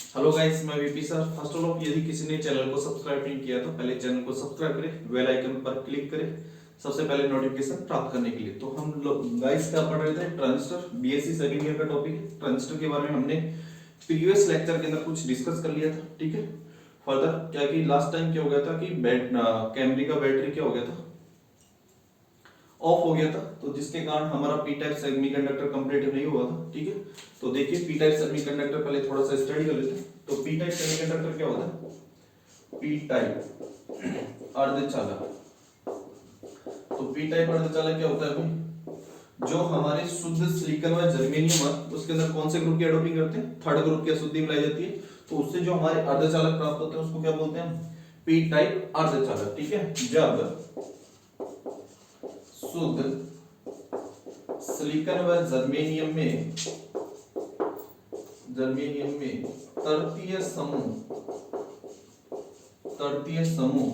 Hello guys, मैं VP sir. First of all, यदि किसी ने चैनल को सब्सक्राइब नहीं किया तो पहले चैनल को सब्सक्राइब करें, बेल आइकन पर क्लिक करें सबसे पहले नोटिफिकेशन प्राप्त करने के लिए। तो हम लोग गाइस क्या पढ़ रहे थे? ट्रांजिस्टर, बीएससी सेकंड ईयर का टॉपिक है। ट्रांजिस्टर के बारे में हमने प्रीवियस लेक्चर के अंदर कुछ डिस्कस कर लिया था, ठीक है। फर्दर क्या कि लास्ट टाइम क्या हो गया था कि कैमरी का बैटरी क्या हो गया था, ऑफ हो गया था, तो जिसके कारण हमारा पी टाइप सेमीकंडक्टर कंप्लीट नहीं हुआ था, ठीक है। तो देखिए पी टाइप सेमीकंडक्टर पहले थोड़ा सा स्टडी कर लेते हैं। तो पी टाइप सेमीकंडक्टर क्या होता है? पी टाइप अर्धचालक। तो पी टाइप अर्धचालक क्या होता है भाई? जो हमारे शुद्ध सिलिकॉन व जर्मेनियम है उसके अंदर कौन से ग्रुप की डोपिंग करते हैं? थर्ड ग्रुप की अशुद्धि मिलाई जाती है, तो उससे जो हमारे अर्धचालक प्राप्त होते हैं उसको क्या बोलते हैं? पी टाइप अर्धचालक, ठीक है। जब शुद्ध सिलिकॉन व जर्मेनियम में तृतीय समूह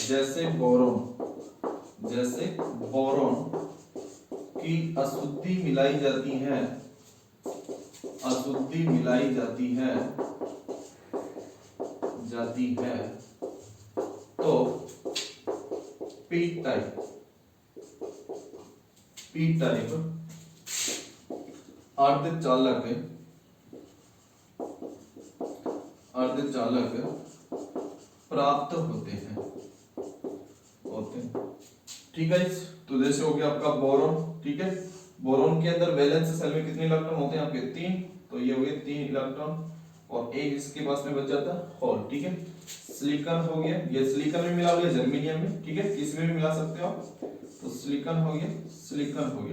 जैसे बोरॉन की अशुद्धि मिलाई जाती है तो पी टाइप अर्धचालक प्राप्त होते हैं, ठीक है। तो जैसे हो गया आपका बोरॉन, ठीक है। बोरॉन के अंदर वैलेंस सेल में कितने इलेक्ट्रॉन होते हैं आपके? 3। तो ये हो गए 3 इलेक्ट्रॉन और एक इसके पास में बच जाता है होल, ठीक है। सिलिकॉन हो गया, ये सिलिकॉन में मिला हुआ है जर्मेनियम में, ठीक है। इसमें भी मिला सकते हो आप। तो सिलिकॉन हो गया,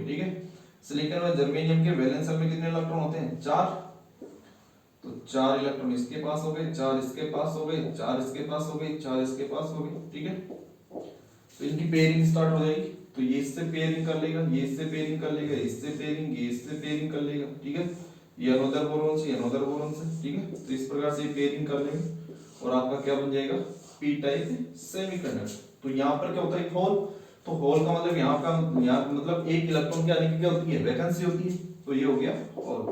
ठीक है। सिलिकॉन और जर्मेनियम के वैलेंस सेल में कितने इलेक्ट्रॉन होते हैं? 4। तो 4 इलेक्ट्रॉन इसके पास हो गए, 4 इसके पास हो गए, 4 इसके पास हो गए, 4 इसके पास हो गए, ठीक है। तो इनकी पेयरिंग स्टार्ट हो जाएगी। तो ये इससे पेयरिंग कर लेगा, ये इससे पेयरिंग कर लेगा, इससे पेयरिंग, ये इससे पेयरिंग कर लेगा, ठीक है। ये अनोदर बोरॉन से, अनोदर बोरॉन से, ठीक है। तो इस प्रकार से पेयरिंग कर लेंगे और आपका क्या बन जाएगा? P type semiconductor. तो यहाँ पर क्या होता है? होल। तो होल का मतलब यहाँ मतलब एक इलेक्ट्रॉन के आने की क्या होती है? वैकेंसी होती है। तो ये हो गया होल।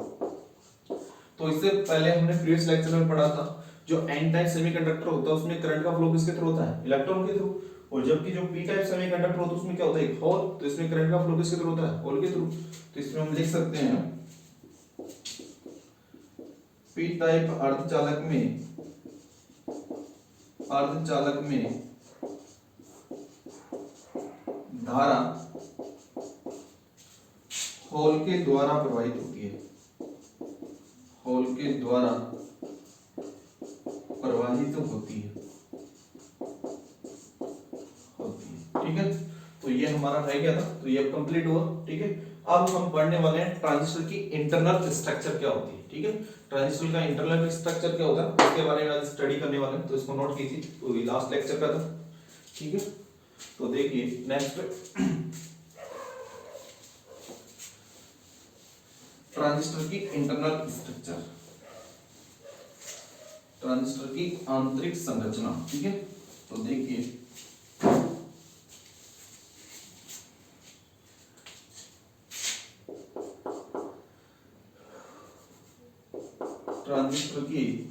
तो इससे पहले हमने प्रीवियस लेक्चर में पढ़ा था जो एन टाइप सेमीकंडक्टर होता है उसमें करंट का फ्लो किसके थ्रू होता है? इलेक्ट्रॉन के थ्रू। और जबकि जो पी टाइप सेमीकंडक्टर होता है उसमें क्या होता है? एक होल। तो इसमें करंट का फ्लो किसके थ्रू होता है? होल के थ्रू। तो इसमें हम लिख सकते हैं पी टाइप अर्धचालक में धारा होल के द्वारा प्रवाहित होती है, ठीक है। तो ये हमारा रह गया था, तो ये अब कंप्लीट हुआ, ठीक है। अब हम पढ़ने वाले हैं ट्रांजिस्टर की इंटरनल स्ट्रक्चर क्या होती है, ठीक है। ट्रांजिस्टर का इंटरनल स्ट्रक्चर क्या होता है उसके बारे में आज स्टडी करने वाले हैं, तो इसको नोट कीजिए। तो ये लास्ट लेक्चर का था, ठीक है। तो देखिए नेक्स्ट ट्रांजिस्टर की इंटरनल स्ट्रक्चर, ट्रांजिस्टर की आंतरिक संरचना, ठीक है। तो देखिए ट्रांजिस्टर की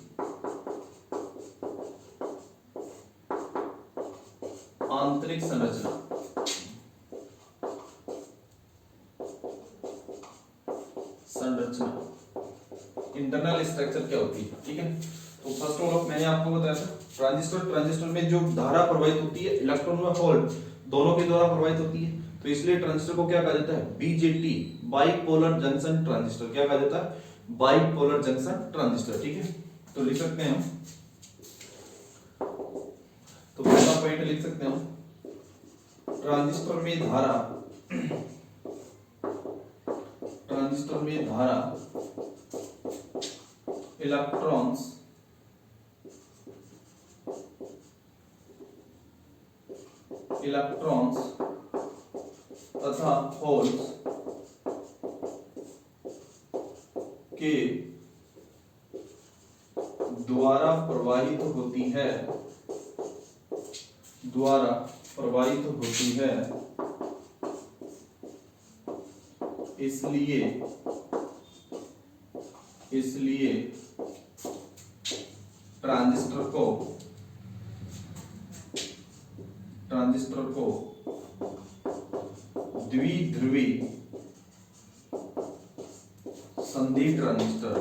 आंतरिक संरचना, इंटरनल स्ट्रक्चर क्या होती है, ठीक है। तो फर्स्ट ऑफ ऑल मैंने आपको बताया था ट्रांजिस्टर में जो धारा प्रवाहित होती है इलेक्ट्रॉन व होल दोनों के द्वारा प्रवाहित होती है। तो इसलिए ट्रांजिस्टर को क्या कहा जाता है? BJT, bipolar junction transistor. क्या कहा जाता है? बाइपोलर जंक्शन ट्रांजिस्टर, ठीक है। तो लिख सकते हैं हम, तो पहला पॉइंट लिख सकते हैं हम, ट्रांजिस्टर में धारा इलेक्ट्रॉन्स तथा होल्स के द्वारा प्रवाहित होती है, इसलिए ट्रांजिस्टर को द्विध्रुवी संधि ट्रांजिस्टर,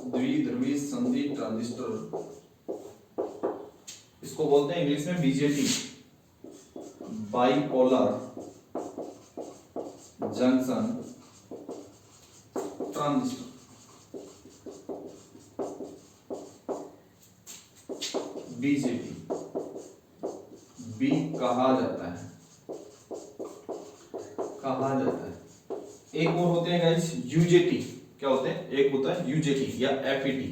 द्विध्रुवी संधि ट्रांजिस्टर, इसको बोलते हैं इंग्लिश में BJT, bipolar junction transistor. BJT B कहा जाता है। एक और होते हैं गाइस यूजेटी। क्या होते हैं? एक होता है यूजेटी या एफईटी,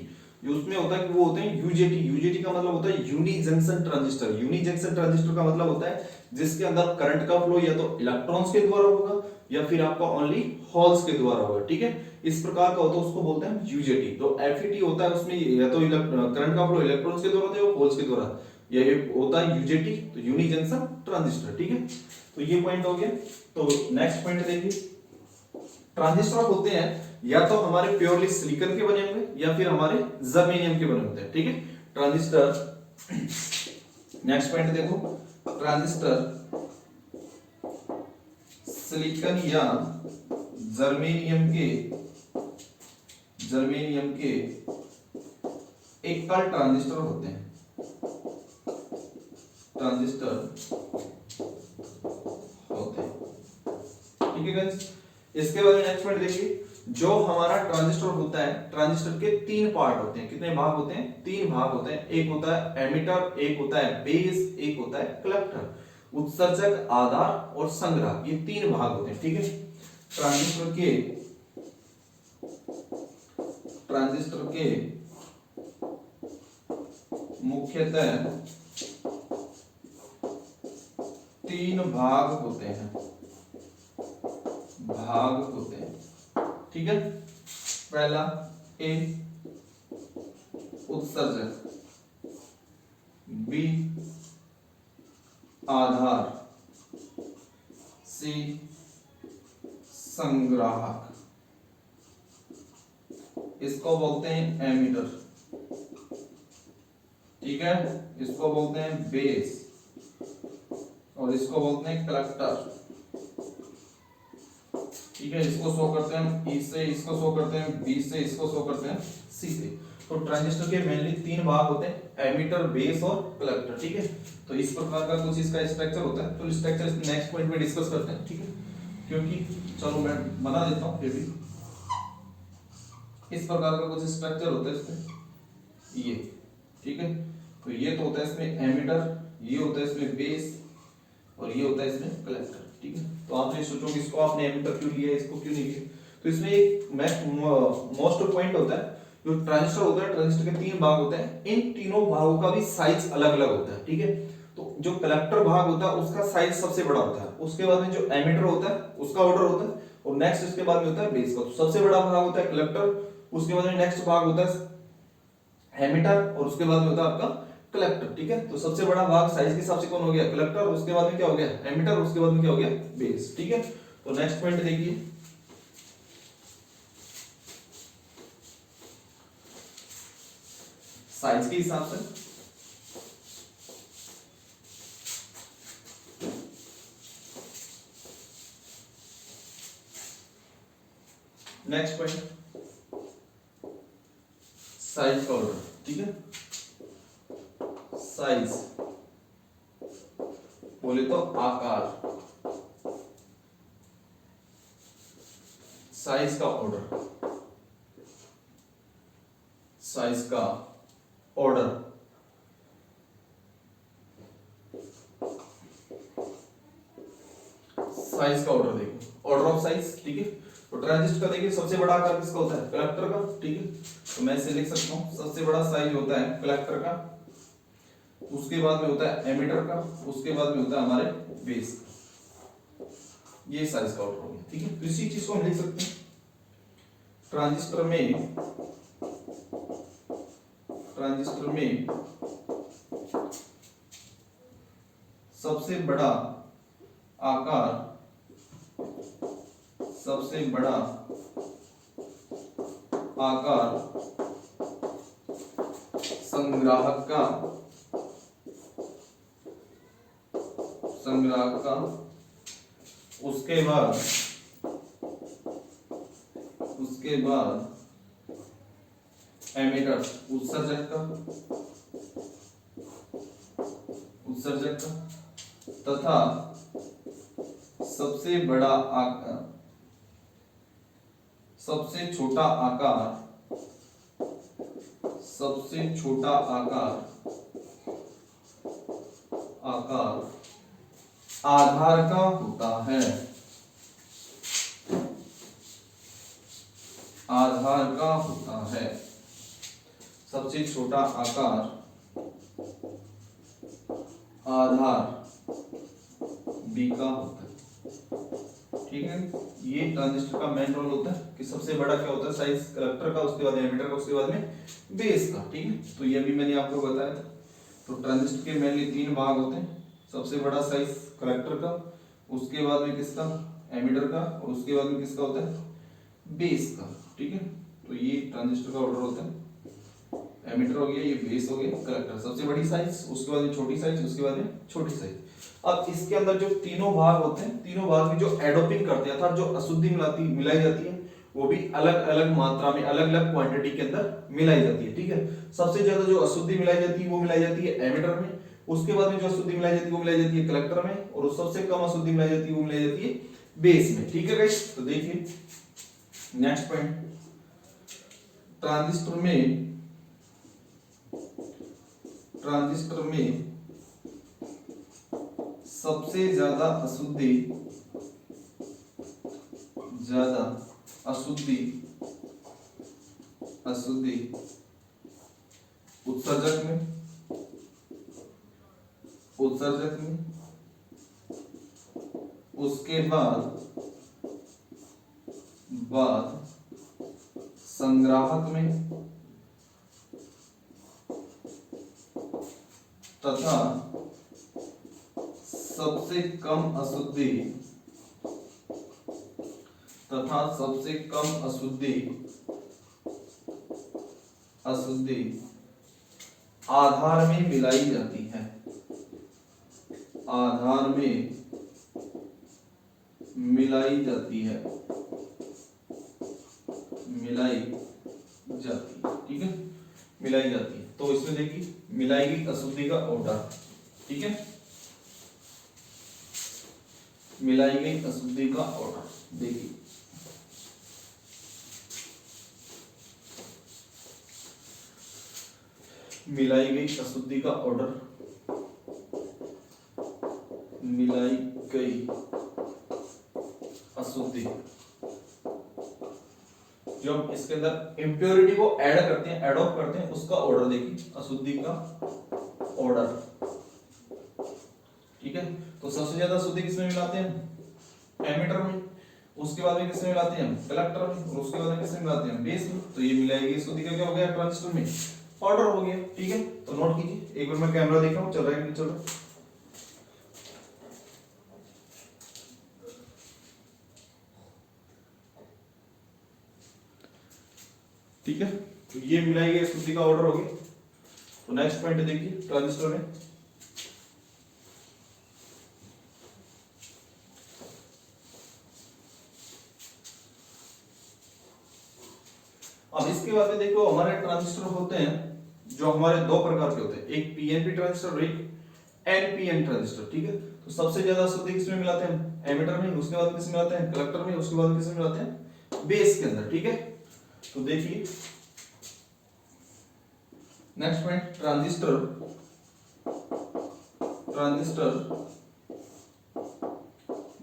उसमें होता है कि वो होते हैं यूजेटी। यूजेटी का मतलब होता है unijunction transistor. Unijunction transistor का मतलब होता है जिसके अंदर करंट का फ्लो या तो इलेक्ट्रॉन्स के द्वारा होगा या फिर आपका ओनली होल्स के द्वारा होगा। ठीक है, इस प्रकार का होता है, उसको बोलते हैं यूजेटी। तो एफईटी होता है उसमें या तो करंट का फ्लो इलेक्ट्रॉन्स के द्वारा होता है या होल्स के द्वारा, ये होता है यूजेटी, तो यूनी जंक्शन ट्रांजिस्टर। ठीक है, तो ये पॉइंट हो गया। तो नेक्स्ट पॉइंट देखिए, ट्रांजिस्टर होते हैं या तो हमारे प्योरली सिलिकॉन के बने होंगे या फिर हमारे जर्मेनियम के बने होते हैं। ठीक है, ट्रांजिस्टर नेक्स्ट पॉइंट देखो, ट्रांजिस्टर सिलिकॉन या जर्मेनियम के एकल ट्रांजिस्टर होते हैं। ठीक है गाइस, इसके बाद नेक्स्ट पॉइंट देखिए, जो हमारा ट्रांजिस्टर होता है, ट्रांजिस्टर के तीन पार्ट होते हैं। कितने भाग होते हैं? तीन भाग होते हैं। एक होता है एमिटर, एक होता है बेस, एक होता है कलेक्टर। उत्सर्जक, आधार और संग्राहक, ये तीन भाग होते हैं। ठीक है, ट्रांजिस्टर के मुख्यतः तीन भाग होते हैं। ठीक है, पहला ए उत्सर्जक, बी आधार, सी संग्राहक। इसको बोलते हैं एमिटर। ठीक है, इसको बोलते हैं बेस और इसको बोलते हैं कलेक्टर। ठीक है, इसको शो करते हैं ई से, इसको शो करते हैं बी से, इसको शो करते हैं सी से। तो ट्रांजिस्टर के मेनली तीन भाग होते हैं, एमिटर, बेस और कलेक्टर। ठीक है, तो इस प्रकार का कुछ इसका स्ट्रक्चर होता है। तो स्ट्रक्चर नेक्स्ट पॉइंट में डिस्कस करते हैं। ठीक है, क्योंकि चलो मैं बना देता हूं, फिर भी इस प्रकार का कुछ स्ट्रक्चर होता है इसमें ये। ठीक है, तो ये तो होता है इसमें एमिटर, ये होता है इसमें बेस और ये होता है इसमें कलेक्टर। ठीक है, तो आप ये सोचोगे इसको आपने एमिटर क्यों लिया, इसको क्यों नहीं लिया। तो इसमें एक मोस्ट पॉइंट होता है, जो ट्रांजिस्टर होता है, ट्रांजिस्टर के तीन भाग होते हैं, इन तीनों भागों का भी साइज अलग अलग होता है। ठीक है, तो जो कलेक्टर भाग होता है उसका साइज सबसे बड़ा होता है, उसके बाद में जो एमिटर होता है उसका ऑर्डर होता है, और नेक्स्ट इसके बाद में होता है बेस का। तो सबसे बड़ा भाग होता है कलेक्टर, उसके बाद में नेक्स्ट भाग होता है एमिटर और उसके बाद में होता है आपका कलेक्टर। ठीक है, तो सबसे बड़ा भाग साइज के हिसाब से कौन हो गया? कलेक्टर, उसके बाद में क्या हो गया? एमिटर, उसके बाद में क्या हो गया? बेस। ठीक है, तो नेक्स्ट पॉइंट देखिए, साइज के हिसाब से नेक्स्ट पॉइंट साइज का ऑर्डर। ठीक है, साइज बोले तो आकार, साइज का ऑर्डर, साइज का ऑर्डर। साइज का ऑर्डर देखो, ऑर्डर ऑफ साइज। ठीक है, तो ट्रांजिस्टर का देखिए सबसे बड़ा आकार किसका होता है? कलेक्टर का। ठीक है, तो मैं इसे लिख सकता हूं, सबसे बड़ा साइज होता है कलेक्टर का, उसके बाद में होता है एमिटर का, उसके बाद में होता है हमारे बेस का। ये साइज का ऑर्डर हो गया। ठीक है, तो इसी चीज को हम लिख सकते हैं, ट्रांजिस्टर में सबसे बड़ा आकार, संग्राहक का उसके बाद एमिटर उत्सर्जक का तथा सबसे बड़ा आकार सबसे छोटा आकार आधार का होता है। सबसे छोटा आकार आधार बी का होता है। ठीक है, ये ट्रांजिस्टर का मेन रोल होता है कि सबसे बड़ा क्या होता है, साइज कलेक्टर का, उसके बाद एमिटर का, उसके बाद में बेस का। ठीक है, तो ये भी मैंने आपको बताया था। तो ट्रांजिस्टर के मेनली 3 भाग होते हैं, सबसे बड़ा साइज कलेक्टर का, उसके बाद में किसका, एमिटर का, और उसके बाद में किसका होता है, बेस का। ठीक है, तो ये ट्रांजिस्टर का ऑर्डर होता है। एमिटर हो गया, ये बेस हो गया, कलेक्टर सबसे बड़ी साइज, उसके बाद में छोटी साइज, उसके बाद में छोटी साइज। अब इसके अंदर जो तीनों भाग होते हैं, तीनों भाग में जो एडोपिंग करते हैं अर्थात जो अशुद्धि मिलाई जाती है, वो भी अलग अलग मात्रा में, अलग अलग क्वांटिटी के अंदर मिलाई जाती है। ठीक है, सबसे ज्यादा जो अशुद्धि मिलाई जाती है वो मिलाई जाती है एमिटर में, उसके बाद में जो अशुद्धि मिलाई जाती है वो मिलाई जाती है कलेक्टर में, और सबसे कम अशुद्धि मिलाई जाती है वो मिलाई जाती है बेस में। ठीक है गाइस, तो देखिए नेक्स्ट पॉइंट, ट्रांजिस्टर में सबसे ज्यादा अशुद्धि उत्सर्जक में, उसके बाद संग्राहक में, तथा सबसे कम अशुद्धि आधार में मिलाई जाती है। ठीक है, मिलाई जाती है। तो इसमें देखिए मिलाई गई अशुद्धि का ऑर्डर। ठीक है, मिलाई गई अशुद्धि का ऑर्डर देखिए, मिलाई गई अशुद्धि का ऑर्डर, मिलाई गई अशुद्धि, जो हम इसके अंदर इंप्योरिटी को ऐड करते हैं, एडॉप्ट करते हैं, उसका ऑर्डर देखिए, अशुद्धि का ऑर्डर। ठीक है, तो सबसे ज्यादा अशुद्धि किसमें मिलाते हैं, एमिटर में, उसके बाद में किसमें मिलाते हैं, कलेक्टर में, और उसके बाद में किसमें मिलाते हैं, बेस में। तो ये मिलाएगी अशुद्धि का क्या हो गया, ट्रांजिस्टर में ऑर्डर हो गया। ठीक है, तो नोट कीजिए, एक बार मैं कैमरा देख रहा हूं, चल रहा है कि नहीं चल रहा। ठीक है, तो ये मिलाई गई अशुद्धि का ऑर्डर हो गया। तो नेक्स्ट पॉइंट देखिए ट्रांजिस्टर में, अब इसके बाद में देखो हमारे ट्रांजिस्टर होते हैं जो हमारे 2 प्रकार के होते हैं, एक पीएनपी ट्रांजिस्टर और एक एनपीएन ट्रांजिस्टर। ठीक है, तो सबसे ज्यादा अशुद्धि किसमें मिलाते हैं, एमिटर में, उसके बाद किसमें मिलाते हैं, कलेक्टर में, उसके बाद किसमें मिलाते हैं, बेस के अंदर। ठीक है, तो देखिए नेक्स्ट पॉइंट, ट्रांजिस्टर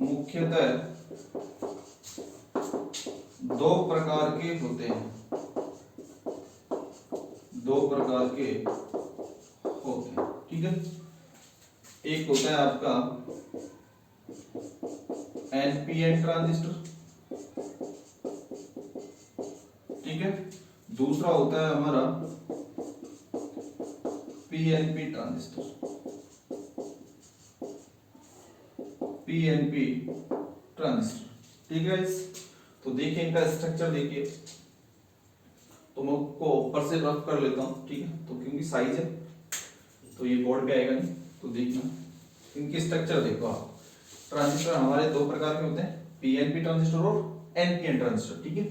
मुख्यतः 2 प्रकार के होते हैं, ठीक है, एक होता है आपका एनपीएन ट्रांजिस्टर, ठीक है, दूसरा होता है हमारा पीएनपी ट्रांजिस्टर, ठीक है। तो देखिए इनका स्ट्रक्चर देखिए, तो तो मैं उसको ऊपर से रफ कर लेता हूँ, ठीक है। तो क्योंकि साइज है तो ये बोर्ड पे आएगा नहीं। तो देखना इनकी स्ट्रक्चर देखो आप। ट्रांजिस्टर हमारे दो प्रकार के होते हैं, पीएनपी ट्रांजिस्टर और एनपीएन ट्रांजिस्टर, ठीक है।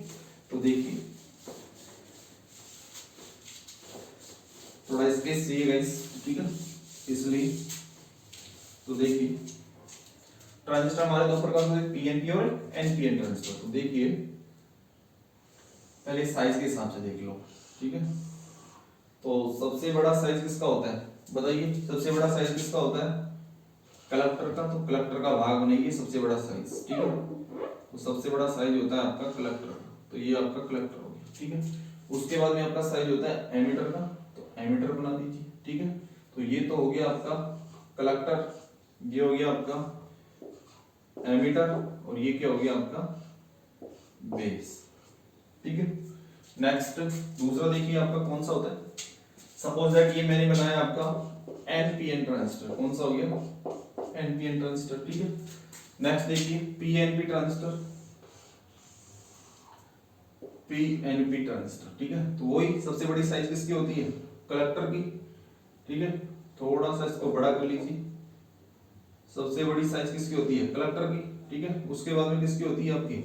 तो देखिए थोड़ा स्पेस चाहिए गाइस, ठीक है, इसलिए। तो देखिए ट्रांजिस्टर हमारे दो प्रकार के होते हैं, पीएनपी और एनपीएन ट्रांजिस्टर। तो देखिए पहले साइज के हिसाब से देख लो, ठीक है। तो सबसे बड़ा साइज किसका होता है बताइए, सबसे बड़ा साइज किसका होता है, कलेक्टर का। तो कलेक्टर का भाग बनेगी सबसे बड़ा साइज, ठीक है। तो सबसे बड़ा साइज होता है आपका कलेक्टर, तो ये आपका कलेक्टर हो गया, ठीक है। उसके बाद में आपका साइज होता है एमीटर का, तो एमीटर बना दीजिए, ठीक है। तो ये तो हो गया आपका कलेक्टर, ये हो गया आपका एमीटर, और ये क्या हो गया आपका बेस, ठीक है। नेक्स्ट दूसरा देखिए आपका कौन सा होता है, सपोज दैट ये मैंने बनाया आपका एनपीएन ट्रांजिस्टर, कौन सा हो गया एनपीएन ट्रांजिस्टर, ठीक है। नेक्स्ट देखिए पीएनपी ट्रांजिस्टर, पीएनपी ट्रांजिस्टर, ठीक है। तो वही सबसे बड़ी साइज किसकी होती है, कलेक्टर की, ठीक है। थोड़ा सा इसको बड़ा कर लीजिए, सबसे बड़ी साइज किसकी होती है कलेक्टर की, ठीक है। उसके बाद में किसकी होती है आपकी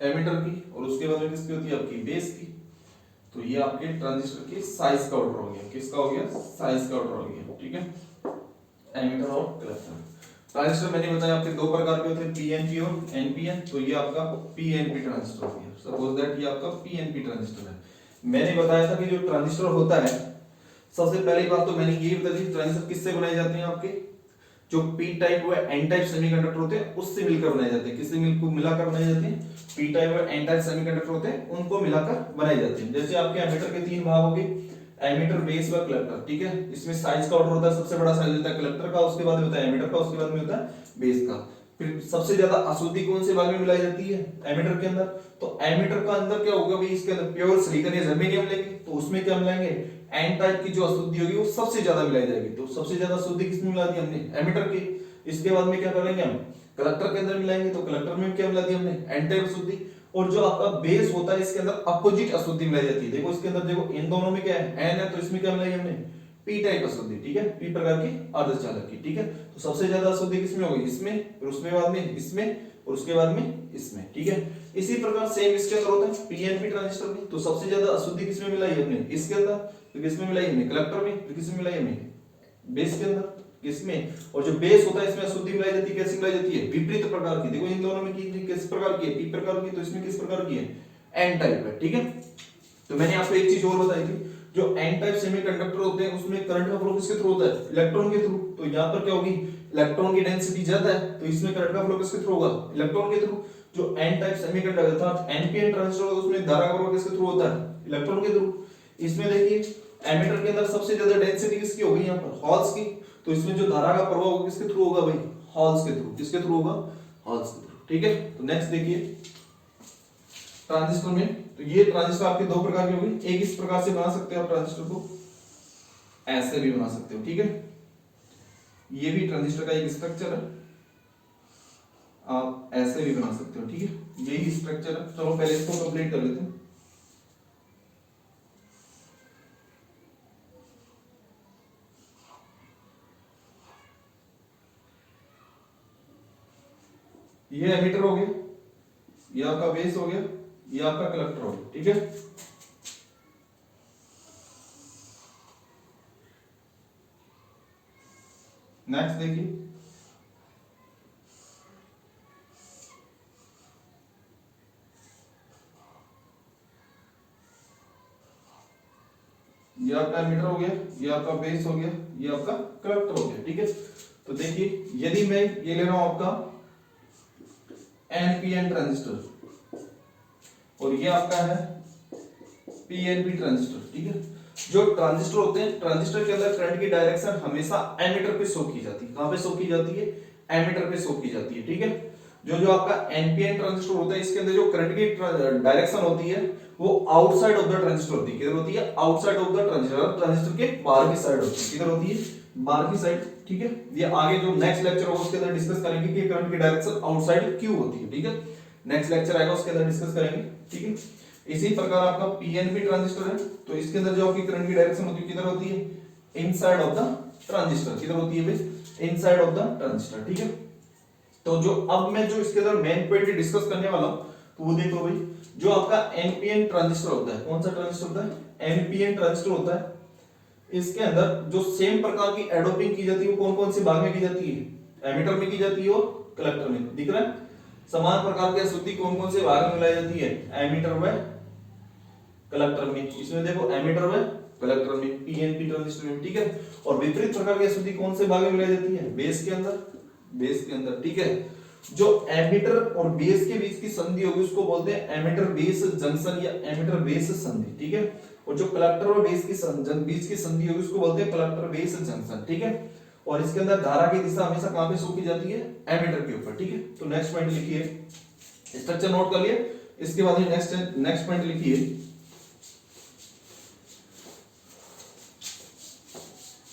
एमीटर की, और उसके बाद में किसकी होती है आपकी बेस की। तो ये आपके ट्रांजिस्टर की साइज का ऑर्डर हो गया, किसका हो गया साइज का ऑर्डर हो गया, ठीक है। एमीटर और कलेक्टर। ट्रांजिस्टर मैंने बताया आपके दो प्रकार के होते हैं, पीएनपी और एनपीएन। तो ये आपका पीएनपी ट्रांजिस्टर हो गया, सपोज दैट ये आपका पीएनपी ट्रांजिस्टर है। मैंने बताया था कि जो ट्रांजिस्टर होता है, सबसे पहली बात तो मैंने ये बता दी ट्रांजिस्टर किससे बनाए जाते हैं, आपके जो पी टाइप व एन टाइप सेमीकंडक्टर होते हैं उससे मिलकर बनाए जाते हैं। किससे मिलाकर बनाए जाते हैं, पी टाइप व एन टाइप सेमीकंडक्टर होते हैं उनको मिलाकर बनाए जाते हैं। जैसे आपके एमीटर के तीन भाग हो गए, एमीटर, बेस व कलेक्टर, ठीक है। इसमें साइज का ऑर्डर होता है, सबसे बड़ा साइज होता है कलेक्टर का, उसके बाद होता है एमीटर का, उसके बाद में होता है बेस का। फिर सबसे ज्यादा अशुद्धि कौन से भाग में मिलाई जाती है, एमीटर के अंदर। तो एमीटर का अंदर क्या होगा भाई, इसके अंदर प्योर सिलिकॉन या जर्मेनियम लेंगे, तो उसमें क्या मिलाएंगे, एन टाइप की जो अशुद्धि होगी वो सबसे ज्यादा मिलाई जाएगी। तो सबसे ज्यादा अशुद्धि किसमें मिला दी हमने, एमीटर की। इसके बाद में क्या करेंगे हम, कलेक्टर के अंदर मिलाएंगे, तो कलेक्टर में क्या मिला दी हमने, एन टाइप अशुद्धि। और जो आपका बेस होता है इसके अंदर अपोजिट अशुद्धि मिलाई जाती है। देखो इसके अंदर देखो इन दोनों में क्या है, एन है, तो इसमें क्या मिलाई हमने, पी टाइप अशुद्धि, ठीक है, पी प्रकार की अर्धचालक की, ठीक है। तो सबसे ज्यादा अशुद्धि किसमें होगी, इसमें, फिर उसमें बाद में इसमें, और उसके बाद में इसमें, ठीक है। इसी प्रकार सेम इसके अंदर होता है पीएनपी ट्रांजिस्टर में। तो सबसे ज्यादा अशुद्धि किसमें मिलाई हमने, इसके अंदर, फिर किसमें मिलाई हमने, कलेक्टर में, फिर किसमें मिलाई हमने, बेस के अंदर, इसमें। और जो बेस होता है इसमें अशुद्धि मिलाई जाती है, कैसे मिलाई जाती है, विपरीत प्रकार की। देखो इन दोनों में किस प्रकार की है, पी प्रकार की, तो इसमें किस प्रकार की है, एन टाइप है, ठीक है। तो मैंने आपको एक चीज और बताई थी, जो एन टाइप सेमीकंडक्टर होते हैं उसमें करंट का फ्लो किसके थ्रू होता है, इलेक्ट्रॉन के थ्रू। तो यहाँ पर क्या होगी, इलेक्ट्रॉन की डेंसिटी ज्यादा है, तो इसमें करंट का फ्लो किसके थ्रू होगा, इलेक्ट्रॉन के थ्रू। जो एन टाइप सेमीकंडक्टर था एनपीएन ट्रांजिस्टर होगा, उसमें धारा का फ्लो किसके थ्रू होता है, इलेक्ट्रॉन के थ्रू। इसमें देखिए एमीटर के अंदर सबसे ज्यादा डेंसिटी किसकी होगी, यहाँ पर हॉल्स की। तो इसमें जो धारा का प्रवाह होगा किसके थ्रू होगा भाई, हॉल्स के थ्रू। किसके थ्रू होगा, हॉल्स के थ्रू, ठीक है। तो नेक्स्ट देखिए ट्रांजिस्टर में, तो ये ट्रांजिस्टर आपके दो प्रकार के होंगे। एक इस प्रकार से बना सकते हो आप ट्रांजिस्टर को, ऐसे भी बना सकते हो, ठीक है। ये भी ट्रांजिस्टर का एक स्ट्रक्चर है, आप ऐसे भी बना सकते हो, ठीक है। यही स्ट्रक्चर है। चलो पहले इसको कंप्लीट कर लेते हैं। ये एमीटर हो गया, ये आपका बेस हो गया, ये आपका कलेक्टर हो गया, ठीक है। नेक्स्ट देखिए, ये आपका एमीटर हो गया, ये आपका बेस हो गया, ये आपका कलेक्टर हो गया, ठीक है। तो देखिए यदि मैं ये ले रहा हूं आपका एनपीएन ट्रांजिस्टर, और ये आपका है पीएनपी ट्रांजिस्टर, ठीक है। जो ट्रांजिस्टर होते हैं, ट्रांजिस्टर के अंदर करंट की डायरेक्शन हमेशा एमीटर पे शो की जाती है। कहां पे शो की जाती है, एमीटर पे शो की जाती है, ठीक है। जो आपका एनपीएन ट्रांजिस्टर होता है, इसके अंदर जो करंट की डायरेक्शन होती है वो आउटसाइड ऑफ द ट्रांजिस्टर होती है। किधर होती है, outside of the transistor, transistor के बाहर की साइड होती है। किधर होती है, बाहर की साइड, ठीक है। ये आगे जो नेक्स्ट लेक्चर होगा उसके अंदर डिस्कस करेंगे कि करंट की डायरेक्शन आउटसाइड क्यों होती है, ठीक है। नेक्स्ट लेक्चर आएगा उसके अंदर डिस्कस करेंगे, ठीक है। इसी प्रकार आपका पीएनपी ट्रांजिस्टर है, तो इसके अंदर जो आपकी करंट की डायरेक्शन होती है किधर होती है, इनसाइड ऑफ द ट्रांजिस्टर, किधर होती है भाई, इनसाइड ऑफ द ट्रांजिस्टर, ठीक है। तो जो अब मैं जो इसके अंदर मेन पॉइंट डिस्कस करने वाला हूं, तो वो देखो भाई, जो आपका एनपीएन ट्रांजिस्टर होता है, कौन सा ट्रांजिस्टर होता है, एनपीएन ट्रांजिस्टर होता है। इसके अंदर जो सेम प्रकार की एडोपिंग की जाती है वो कौन कौन से भाग में की जाती है, एमीटर में की जाती है और कलेक्टर में, दिख रहा है। समान प्रकार की अशुद्धि कौन कौन से भाग में मिलाई जाती है, एमीटर व कलेक्टर में। इसमें देखो एमीटर व कलेक्टर में, पीएनपी ट्रांजिस्टर में, ठीक है। और विपरीत प्रकार की अशुद्धि कौन से भाग में मिलाई जाती है, बेस के अंदर, बेस के अंदर, ठीक है। जो एमीटर और बेस के बीच की संधि होगी उसको बोलते हैं एमीटर बेस जंक्शन या एमीटर बेस संधि, ठीक है। और जो कलेक्टर और बेस की बीच की संधि होगी उसको बोलते हैं कलेक्टर बेस जंक्शन, ठीक है। और इसके अंदर धारा की दिशा हमेशा कहां पे शो की जाती है, एमीटर के ऊपर, ठीक है। तो नेक्स्ट पॉइंट लिखिए, स्ट्रक्चर नोट कर लिए, इसके बाद नेक्स्ट पॉइंट लिखिए,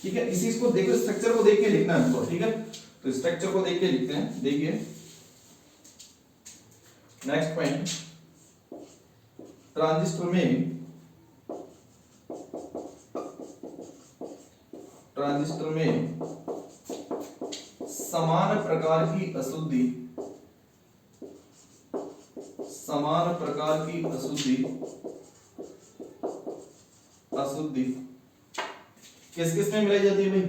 ठीक है। इसी को देखो, स्ट्रक्चर को देख के लिखना है हमको, ठीक है। तो स्ट्रक्चर को देख के लिखते हैं, देखिए नेक्स्ट पॉइंट, ट्रांजिस्टर में समान प्रकार की अशुद्धि किस किस में मिलाई जाती है भाई,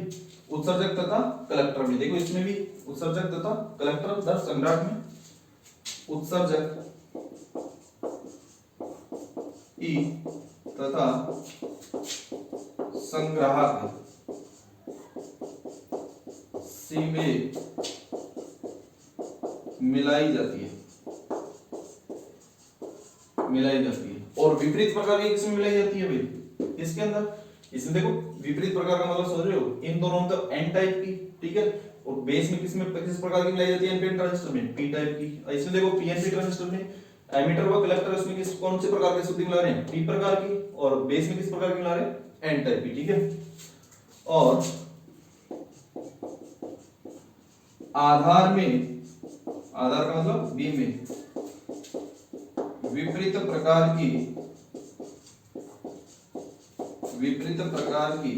उत्सर्जक तथा कलेक्टर में। देखो इसमें भी उत्सर्जक तथा कलेक्टर दर संग्राहक में, उत्सर्जक ई तथा संग्राहक सी में मिलाई जाती है, और विपरीत प्रकार की किसमें मिलाई जाती है भाई, इसके अंदर। इसमें देखो विपरीत प्रकार का मतलब समझ रहे हो, इन दोनों में तो एन टाइप की, ठीक है। और बेस में किस प्रकार की मिलाई जाती है, एनपीएन ट्रांजिस्टर में पी टाइप की। इसमें देखो पीएनपी ट्रांजिस्टर में एमीटर व कलेक्टर, उसमें किस कौन से प्रकार की अशुद्धि मिला रहे हैं, पी प्रकार की, और बेस में किस प्रकार की मिला रहे हैं, एन टाइप की, ठीक है। और आधार का मतलब बी में विपरीत प्रकार की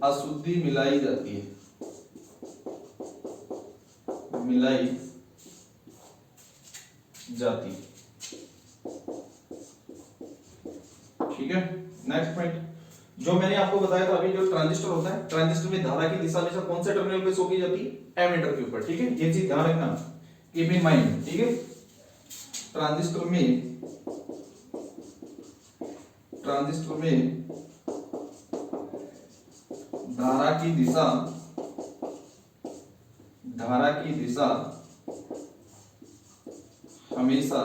अशुद्धि मिलाई जाती है, ठीक है। नेक्स्ट पॉइंट जो मैंने आपको बताया था अभी, जो ट्रांजिस्टर होता है, ट्रांजिस्टर में धारा की दिशा हमेशा कौन से टर्मिनल पे शो की जाती है, एमीटर के ऊपर, ठीक है। ये चीज ध्यान रखना, कीप इन माइंड, ठीक है। ट्रांजिस्टर में धारा की दिशा हमेशा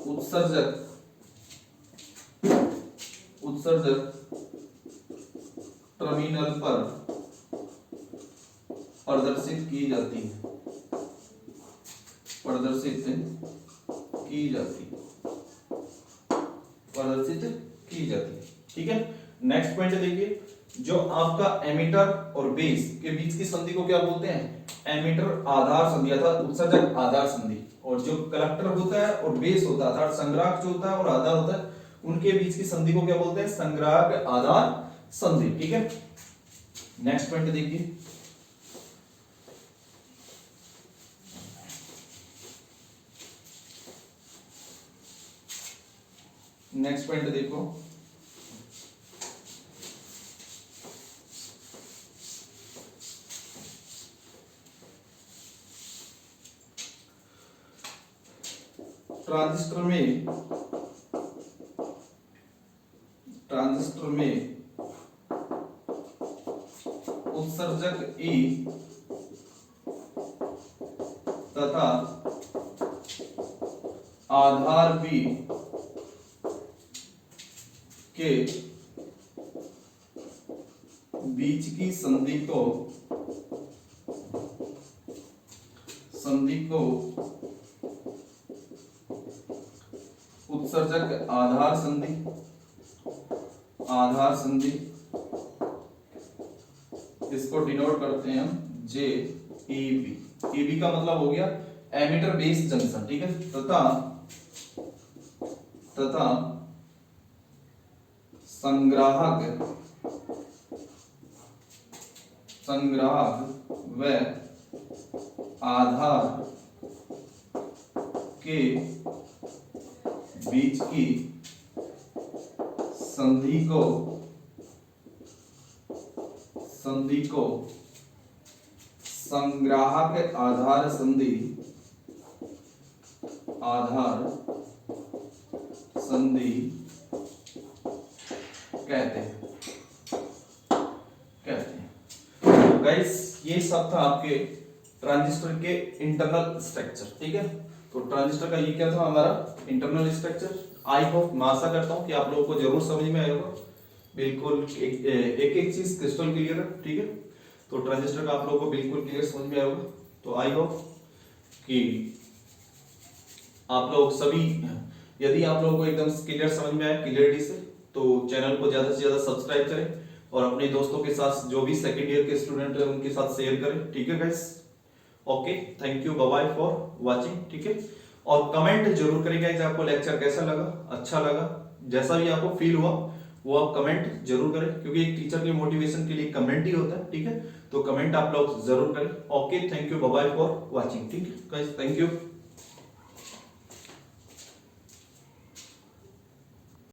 उत्सर्जक टर्मिनल पर प्रदर्शित की जाती है, ठीक है। नेक्स्ट पॉइंट देखिए, जो आपका एमीटर और बेस के बीच की संधि को क्या बोलते हैं, एमीटर आधार संधि अर्थात उत्सर्जक आधार संधि। और जो कलेक्टर होता है और बेस होता है अर्थात संग्राहक जो होता है और आधार होता है, उनके बीच की संधि को क्या बोलते हैं, संग्राहक आधार संधि, ठीक है। नेक्स्ट पॉइंट देखिए, नेक्स्ट पॉइंट देखो, ट्रांजिस्टर में उत्सर्जक ई तथा आधार बी के बीच की संधि को उत्सर्जक आधार संधि इसको डिनोट करते हैं हम जे ई बी। ई बी का मतलब हो गया एमिटर बेस जंक्शन, ठीक है। तथा संग्राहक व आधार के बीच की संधि को संग्राहक आधार संधि कहते हैं। गाइस ये सब था आपके ट्रांजिस्टर के इंटरनल स्ट्रक्चर, ठीक है। तो ट्रांजिस्टर का ये क्या था हमारा इंटरनल स्ट्रक्चर। आई होप, मैं आशा करता हूँ कि आप लोगों को जरूर समझ में आया होगा। बिल्कुल एक चीज क्रिस्टल क्लियर है, ठीक है। तो ट्रांजिस्टर का आप लोगों को बिल्कुल क्लियर समझ में आया होगा। तो आई होप कि आप लोग सभी, यदि आप लोगों को एकदम क्लियर समझ में आया क्लियरिटी से, तो चैनल को ज्यादा से ज्यादा सब्सक्राइब करें और अपने दोस्तों के साथ, जो भी सेकंड ईयर के स्टूडेंट हैं उनके साथ शेयर करें, ठीक है guys. Okay, thank you, bye bye for watching, ठीक है। और कमेंट जरूर करें गाइस, आपको लेक्चर कैसा लगा, अच्छा लगा, जैसा भी आपको फील हुआ वो आप कमेंट जरूर करें, क्योंकि एक टीचर के मोटिवेशन के लिए कमेंट ही होता है, ठीक है। तो कमेंट आप लोग जरूर करें। Okay, thank you, bye bye for watching, ठीक है गाइस, थैंक यू।